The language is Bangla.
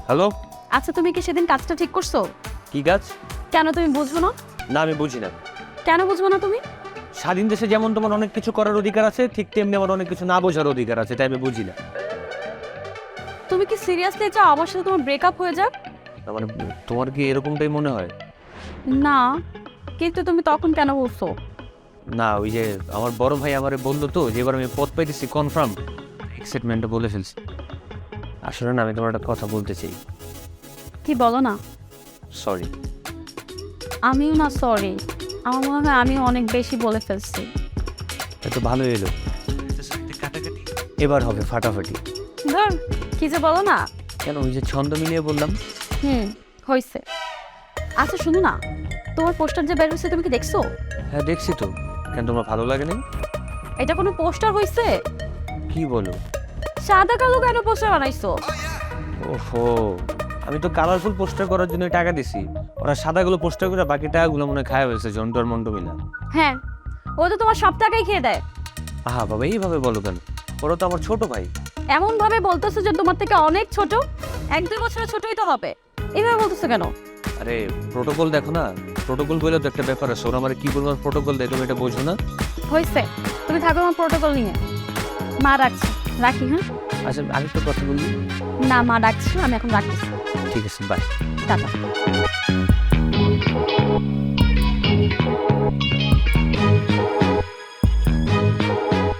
হ্যালো। আচ্ছা তুমি কি সেদিন কাজটা ঠিক করছো? কি কাজ? কেন তুমি বুঝবো না? না, আমি বুঝি না। কেন বুঝবো না তুমি? স্বাধীন দেশে যেমন তোমার অনেক কিছু করার অধিকার আছে, ঠিক তেমনি আমার অনেক কিছু না বোঝার অধিকার আছে, তাই আমি বুঝি না। তুমি কি সিরিয়াসলি চাও আমার সাথে তোমার ব্রেকআপ হয়ে যাক? না, মানে তোমার কি এরকমটাই মনে হয়? না, কিন্তু তুমি তখন কেন বলছো? না, ওই যে আমার বড় ভাই আমারে বললো তো যে এবার আমি পদ পাইতেছি কনফার্ম, এক্সাইটমেন্টে বলে ফেলছি। আসলে না, আমি তোমার একটা কথা বলতে চাই। কি বলো না? সরি। আমিও না সরি, আমার মনে হয় আমি অনেক বেশি বলে ফেলছি। এত ভালো এলো, এবার হবে ফাটাফাটি। ধর, কি যে বলো না। কেন, ওই যে ছন্দ মিলিয়ে বললাম। হয়েছে। আচ্ছা শুনো না, তোমার পোস্টার যে বের হয়েছে তুমি কি দেখছো? হ্যাঁ দেখছি তো। কেন, তোমার ভালো লাগে না? এটা কোনো পোস্টার হয়েছে? কি বলো? সাদা কালো কেন পোস্টার বানাইছো? ওহো, আমি তো কালারফুল পোস্টার করার জন্য টাকা দিছি। ওরা সাদাগুলো পোস্টার করে বাকি টাকাগুলো মনে হয় খায় হয়েছে জন্টর মন্ড মিলা। হ্যাঁ, ও তো তোমার সব টাকাই খেয়ে দেয়। আহা বাবা, এইভাবে বলো কেন? ওরা তো আমার ছোট ভাই। এমন ভাবে বলতেছো যে তোমার থেকে অনেক ছোট, 1-2 বছরের ছোটই তো হবে। এইভাবে বলতেছো কেন? আরে প্রোটোকল দেখো না, প্রোটোকল বলে তো একটা ব্যাপার আছে। ওরা আমার কি পরিমাণ প্রোটোকল দেয় তুমি এটা বোঝো না? হয়েছে, তুমি থাকো আমার প্রোটোকল নিয়ে। মা রাখছি, রাখি। হ্যাঁ আচ্ছা, আরেকটা কথা বলি। না, মা ডাকছি, আমি এখন রাখতেছি। ঠিক আছে, বাই। টাটা।